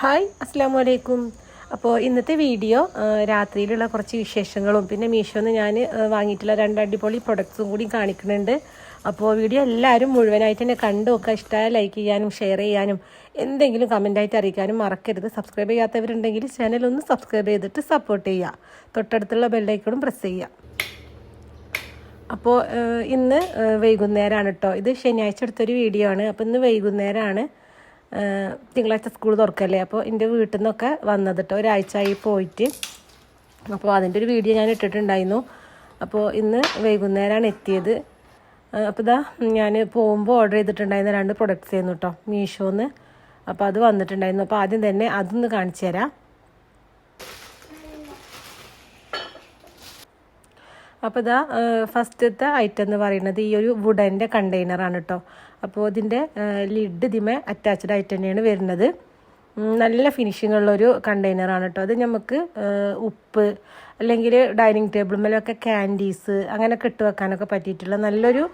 Hi അസ്സലാമു അലൈക്കും. അപ്പോൾ ഇന്നത്തെ വീഡിയോ രാത്രിയിലുള്ള കുറച്ച് വിശേഷങ്ങളും പിന്നെ മീഷോന്ന് ഞാൻ വാങ്ങിയിട്ടുള്ള 2 അടിപൊളി പ്രൊഡക്ട്സും കൂടി കാണിക്കുന്നുണ്ട്. അപ്പോൾ വീഡിയോ എല്ലാവരും മുഴുവനായിട്ട് തന്നെ കണ്ടു നോക്കുക. ഇഷ്ടമായ ലൈക്ക് ചെയ്യാനും ഷെയർ ചെയ്യാനും എന്തെങ്കിലും കമൻറ്റായിട്ട് അറിയിക്കാനും മറക്കരുത്. സബ്സ്ക്രൈബ് ചെയ്യാത്തവരുണ്ടെങ്കിൽ ചാനലൊന്ന് സബ്സ്ക്രൈബ് ചെയ്തിട്ട് സപ്പോർട്ട് ചെയ്യുക. തൊട്ടടുത്തുള്ള ബെല്ലൈക്കണും പ്രസ് ചെയ്യുക. അപ്പോൾ ഇന്ന് വൈകുന്നേരമാണ് കേട്ടോ. ഇത് ശനിയാഴ്ച എടുത്തൊരു വീഡിയോ ആണ്. അപ്പോൾ ഇന്ന് വൈകുന്നേരമാണ്. തിങ്കളാഴ്ച സ്കൂൾ തുറക്കല്ലേ. അപ്പോൾ എൻ്റെ വീട്ടിൽ നിന്നൊക്കെ വന്നത് കേട്ടോ. ഒരാഴ്ചയായി പോയിട്ട്. അപ്പോൾ അതിൻ്റെ ഒരു വീഡിയോ ഞാൻ ഇട്ടിട്ടുണ്ടായിരുന്നു. അപ്പോൾ ഇന്ന് വൈകുന്നേരമാണ് എത്തിയത്. അപ്പോൾ ഇതാ ഞാൻ പോകുമ്പോൾ ഓർഡർ ചെയ്തിട്ടുണ്ടായിരുന്ന 2 പ്രൊഡക്ട്സ് ആയിരുന്നു കേട്ടോ മീഷോന്ന്. അപ്പോൾ അത് വന്നിട്ടുണ്ടായിരുന്നു. അപ്പോൾ ആദ്യം തന്നെ അതൊന്ന് കാണിച്ചു തരാം. അപ്പോൾ ഇതാ ഫസ്റ്റത്തെ ഐറ്റം എന്ന് പറയുന്നത് ഈ ഒരു വുഡൻ്റെ കണ്ടെയ്നറാണ് കേട്ടോ. അപ്പോൾ ഇതിൻ്റെ ലിഡ് ഇതിമേ അറ്റാച്ച്ഡ് ആയിട്ട് തന്നെയാണ് വരുന്നത്. നല്ല ഫിനിഷിംഗ് ഉള്ളൊരു കണ്ടെയ്നറാണ് കേട്ടോ. അത് നമുക്ക് ഉപ്പ് അല്ലെങ്കിൽ ഡൈനിങ് ടേബിൾ മേലൊക്കെ ക്യാൻഡീസ് അങ്ങനെയൊക്കെ ഇട്ട് വെക്കാനൊക്കെ പറ്റിയിട്ടുള്ള നല്ലൊരു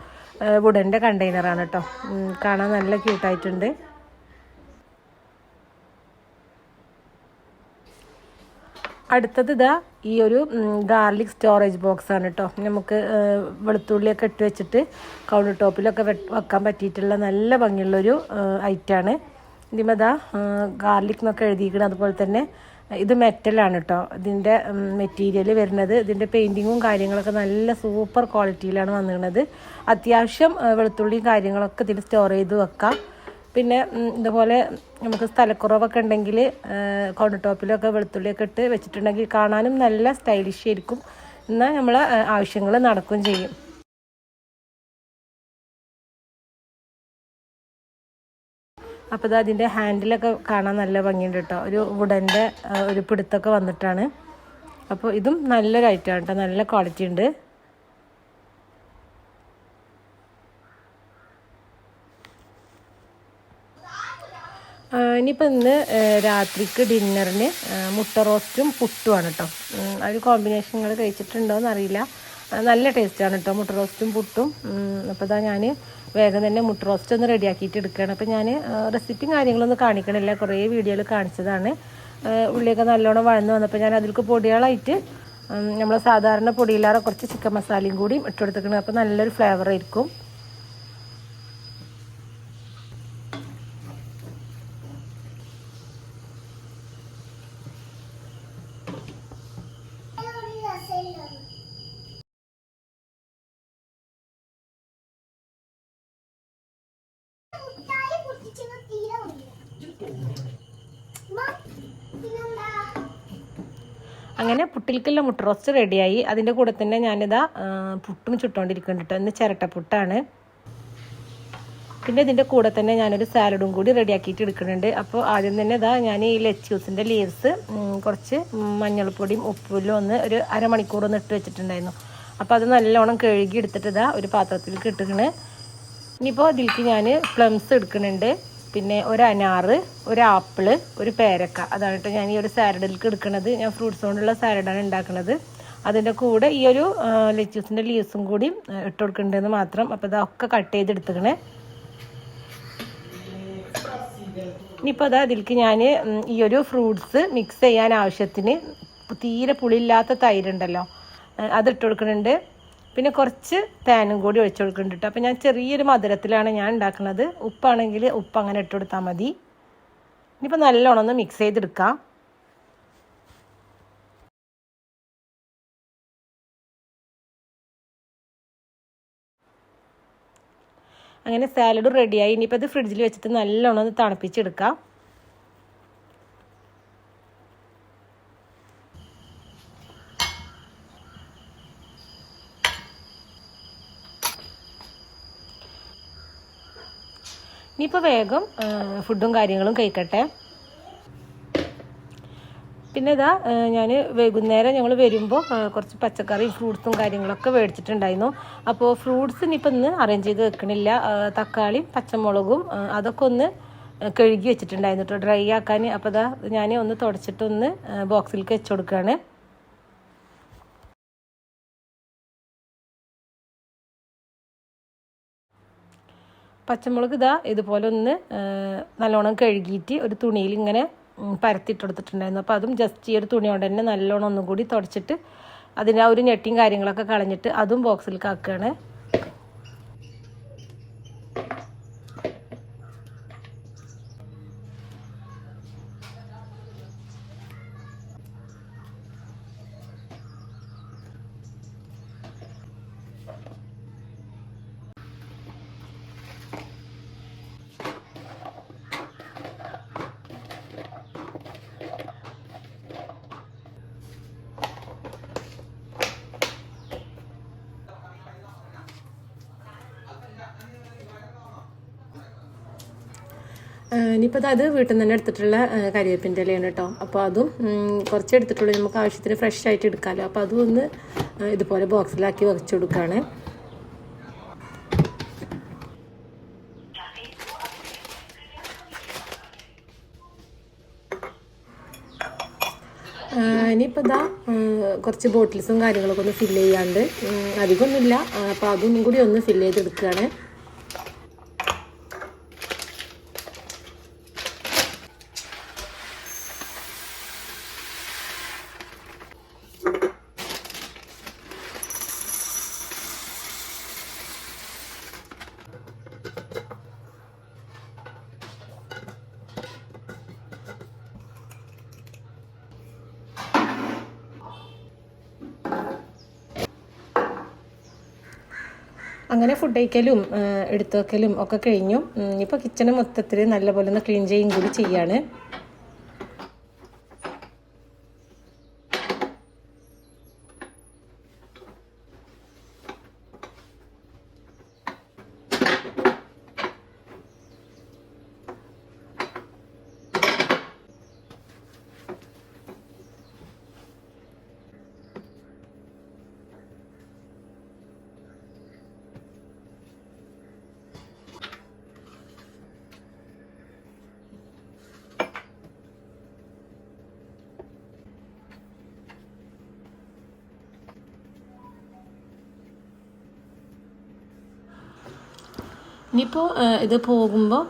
വുഡൻ്റെ കണ്ടെയ്നറാണ് കേട്ടോ. കാണാൻ നല്ല ക്യൂട്ടായിട്ടുണ്ട്. അടുത്തത് ഇതാ ഈ ഒരു ഗാർലിക് സ്റ്റോറേജ് ബോക്സ് ആണ് കേട്ടോ. നമുക്ക് വെളുത്തുള്ളിയൊക്കെ ഇട്ട് വെച്ചിട്ട് കൗണ്ടർ ടോപ്പിലൊക്കെ വെക്കാൻ പറ്റിയിട്ടുള്ള നല്ല ഭംഗിയുള്ളൊരു ഐറ്റമാണ്. ഇതിന്മേൽ ഇതാ ഗാർലിക് എന്നൊക്കെ എഴുതിയിരിക്കണം. അതുപോലെ തന്നെ ഇത് മെറ്റലാണ് കേട്ടോ. ഇതിൻ്റെ മെറ്റീരിയൽ വരുന്നത്. ഇതിൻ്റെ പെയിൻറ്റിങ്ങും കാര്യങ്ങളൊക്കെ നല്ല സൂപ്പർ ക്വാളിറ്റിയിലാണ് വന്നിരുന്നത്. അത്യാവശ്യം വെളുത്തുള്ളിയും കാര്യങ്ങളൊക്കെ ഇതിൽ സ്റ്റോർ ചെയ്ത് വെക്കാം. പിന്നെ ഇതുപോലെ നമുക്ക് സ്ഥലക്കുറവൊക്കെ ഉണ്ടെങ്കിൽ കൗണ്ടർ ടോപ്പിലൊക്കെ വെളുത്തുള്ളിയൊക്കെ ഇട്ട് വെച്ചിട്ടുണ്ടെങ്കിൽ കാണാനും നല്ല സ്റ്റൈലിഷ് ആയിരിക്കും. എന്നാൽ നമ്മളെ ആവശ്യങ്ങൾ നടക്കുകയും ചെയ്യും. അപ്പോൾ ഇത് അതിൻ്റെ ഹാൻഡിലൊക്കെ കാണാൻ നല്ല ഭംഗിയുണ്ട് കേട്ടോ. ഒരു വുഡൻ്റെ ഒരു പിടുത്തൊക്കെ വന്നിട്ടാണ്. അപ്പോൾ ഇതും നല്ലൊരു ഐറ്റമാണ് കേട്ടോ. നല്ല ക്വാളിറ്റി ഉണ്ട്. ഇനിയിപ്പോൾ ഇന്ന് രാത്രിക്ക് ഡിന്നറിന് മുട്ട റോസ്റ്റും പുട്ടുമാണ് കേട്ടോ. ആ ഒരു കോമ്പിനേഷൻ നിങ്ങൾ കഴിച്ചിട്ടുണ്ടോയെന്ന് അറിയില്ല. നല്ല ടേസ്റ്റാണ് കേട്ടോ മുട്ട റോസ്റ്റും പുട്ടും. അപ്പോൾ ഇതാ ഞാൻ വേഗം തന്നെ മുട്ട റോസ്റ്റ് ഒന്ന് റെഡിയാക്കിയിട്ട് എടുക്കുകയാണ്. അപ്പോൾ ഞാൻ റെസിപ്പിയും കാര്യങ്ങളൊന്നും കാണിക്കണില്ല. കുറേ വീഡിയോയിൽ കാണിച്ചതാണ്. ഉള്ളിയൊക്കെ നല്ലോണം വഴന്ന് വന്നപ്പോൾ ഞാൻ അതിലേക്ക് പൊടികളായിട്ട് നമ്മൾ സാധാരണ പൊടിയില്ലാതെ കുറച്ച് ചിക്കൻ മസാലയും കൂടി ഇട്ട് കൊടുത്തിട്ടുണ്ട്. അപ്പോൾ നല്ലൊരു ഫ്ലേവർ ആയിരിക്കും. അങ്ങനെ പുട്ടിൽക്കുള്ള മുട്ട റോസ്റ്റ് റെഡിയായി. അതിൻ്റെ കൂടെ തന്നെ ഞാനിതാ പുട്ടും ചുട്ടുകൊണ്ടിരിക്കുന്നുണ്ട് കേട്ടോ. ഇന്ന് ചിരട്ടപ്പുട്ടാണ്. പിന്നെ ഇതിൻ്റെ കൂടെ തന്നെ ഞാനൊരു സാലഡും കൂടി റെഡിയാക്കിയിട്ട് എടുക്കുന്നുണ്ട്. അപ്പോൾ ആദ്യം തന്നെ ഇതാ ഞാൻ ഈ ലെറ്റ്യൂസിൻ്റെ ലീവ്സ് കുറച്ച് മഞ്ഞൾപ്പൊടിയും ഉപ്പിലും ഒരു അരമണിക്കൂർ ഒന്ന് ഇട്ട് വെച്ചിട്ടുണ്ടായിരുന്നു. അപ്പോൾ അത് നല്ലോണം കഴുകി എടുത്തിട്ട് ഇതാ ഒരു പാത്രത്തിലേക്ക് ഇട്ടിക്കണ്. ഇനിയിപ്പോൾ ഇതിലേക്ക് ഞാൻ പ്ലംസ് എടുക്കുന്നുണ്ട്. പിന്നെ ഒരു അനാറ്, ഒരു ആപ്പിള്, ഒരു പേരക്ക. അതാണ് കേട്ടോ ഞാൻ ഈ ഒരു സാലഡിലേക്ക് എടുക്കുന്നത്. ഞാൻ ഫ്രൂട്ട്സ് കൊണ്ടുള്ള സാലഡാണ് ഉണ്ടാക്കുന്നത്. അതിൻ്റെ കൂടെ ഈ ഒരു ലെറ്റ്യൂസിൻ്റെ ലീവ്സും കൂടി ഇട്ട് കൊടുക്കുന്നുണ്ടെന്ന് മാത്രം. അപ്പോൾ ഇതൊക്കെ കട്ട് ചെയ്തെടുത്തുക്കണേ. ഇനിയിപ്പോൾ അതാ അതിലേക്ക് ഞാൻ ഈ ഒരു ഫ്രൂട്ട്സ് മിക്സ് ചെയ്യാൻ ആവശ്യത്തിന് തീരെ പുളിയില്ലാത്ത തൈരുണ്ടല്ലോ അതിട്ട് കൊടുക്കുന്നുണ്ട്. പിന്നെ കുറച്ച് തേനും കൂടി ഒഴിച്ചു കൊടുക്കുന്നുണ്ട് കേട്ടോ. അപ്പോൾ ഞാൻ ചെറിയൊരു മധുരത്തിലാണ് ഞാൻ ഉണ്ടാക്കുന്നത്. ഉപ്പാണെങ്കിൽ ഉപ്പ് അങ്ങനെ ഇട്ട് കൊടുത്താൽ മതി. ഇനിയിപ്പോൾ നല്ലോണം ഒന്ന് മിക്സ് ചെയ്തെടുക്കാം. അങ്ങനെ സാലഡ് റെഡിയായി. ഇനിയിപ്പോൾ അത് ഫ്രിഡ്ജിൽ വെച്ചിട്ട് നല്ലോണം ഒന്ന് തണുപ്പിച്ചെടുക്കാം. ഇനിയിപ്പോൾ വേഗം ഫുഡും കാര്യങ്ങളും കഴിക്കട്ടെ. പിന്നെ ഇതാ ഞാൻ വൈകുന്നേരം ഞങ്ങൾ വരുമ്പോൾ കുറച്ച് പച്ചക്കറിയും ഫ്രൂട്ട്സും കാര്യങ്ങളൊക്കെ മേടിച്ചിട്ടുണ്ടായിരുന്നു. അപ്പോൾ ഫ്രൂട്ട്സ് ഇനിയിപ്പോൾ ഇന്ന് അറേഞ്ച് ചെയ്ത് വെക്കണില്ല. തക്കാളിയും പച്ചമുളകും അതൊക്കെ ഒന്ന് കഴുകി വെച്ചിട്ടുണ്ടായിരുന്നു കേട്ടോ ഡ്രൈ ആക്കാൻ. അപ്പോൾ ഇതാ ഞാൻ ഒന്ന് തുടച്ചിട്ടൊന്ന് ബോക്സിലേക്ക് വെച്ച് കൊടുക്കുകയാണ്. പച്ചമുളക് ഇതാ ഇതുപോലെ ഒന്ന് നല്ലോണം കഴുകിയിട്ട് ഒരു തുണിയിൽ ഇങ്ങനെ പരത്തിയിട്ട് കൊടുത്തിട്ടുണ്ടായിരുന്നു. അപ്പോൾ അതും ജസ്റ്റ് ഈ ഒരു തുണി കൊണ്ട് തന്നെ നല്ലോണം ഒന്നും കൂടി തുടച്ചിട്ട് അതിൻ്റെ ആ ഒരു ഞെട്ടിയും കാര്യങ്ങളൊക്കെ കളഞ്ഞിട്ട് അതും ബോക്സിലേക്ക് ആക്കുകയാണ്. ഇനിയിപ്പോൾ അത് വീട്ടിൽ നിന്ന് തന്നെ എടുത്തിട്ടുള്ള കരിവേപ്പിൻ്റെ ഇലയാണ് കേട്ടോ. അപ്പോൾ അതും കുറച്ച് എടുത്തിട്ടുള്ളൂ, നമുക്ക് ആവശ്യത്തിന് ഫ്രഷ് ആയിട്ട് എടുക്കാമല്ലോ. അപ്പോൾ അതും ഒന്ന് ഇതുപോലെ ബോക്സിലാക്കി വെച്ച് കൊടുക്കുകയാണ്. ഇനിയിപ്പോൾ ഇതാ കുറച്ച് ബോട്ടിൽസും കാര്യങ്ങളൊക്കെ ഒന്ന് ഫില്ല് ചെയ്യാണ്ട്, അധികമൊന്നുമില്ല. അപ്പോൾ അതൊന്നും കൂടി ഒന്ന് ഫില്ല് ചെയ്തെടുക്കുകയാണ്. അങ്ങനെ ഫുഡ് കഴിക്കലും എടുത്തു വെക്കലും ഒക്കെ കഴിഞ്ഞു. ഇപ്പോൾ കിച്ചണ് മൊത്തത്തിൽ നല്ലപോലെ ഒന്ന് ക്ലീൻ ചെയ്യും കൂടി ചെയ്യാണ്. ഇനിയിപ്പോൾ ഇത് പോകുമ്പോൾ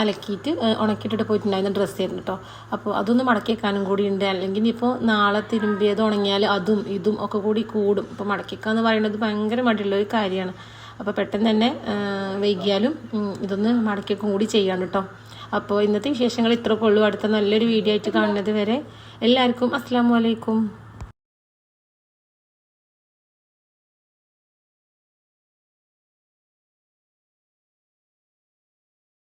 അലക്കിയിട്ട് ഉണക്കിയിട്ടിട്ട് പോയിട്ടുണ്ടായിരുന്ന ഡ്രസ്സ് ആയിരുന്നു കേട്ടോ. അപ്പോൾ അതൊന്ന് മടക്കി വെക്കാനും കൂടി ഉണ്ട്. അല്ലെങ്കിൽ ഇനിയിപ്പോൾ നാളെ തിരുമ്പിയത് ഉണങ്ങിയാൽ അതും ഇതും ഒക്കെ കൂടി കൂടും. അപ്പോൾ മടക്കി വെക്കുക എന്ന് പറയുന്നത് ഭയങ്കര മടിയുള്ളൊരു കാര്യമാണ്. അപ്പോൾ പെട്ടെന്ന് തന്നെ വൈകിയാലും ഇതൊന്ന് മടക്കി വെക്കും കൂടി ചെയ്യാൻ കേട്ടോ. അപ്പോൾ ഇന്നത്തെ വിശേഷങ്ങൾ ഇത്രയൊക്കെ ഉള്ളൂ. അടുത്ത നല്ലൊരു വീഡിയോ ആയിട്ട് കാണുന്നത് വരെ എല്ലാവർക്കും അസ്സലാമു അലൈക്കും.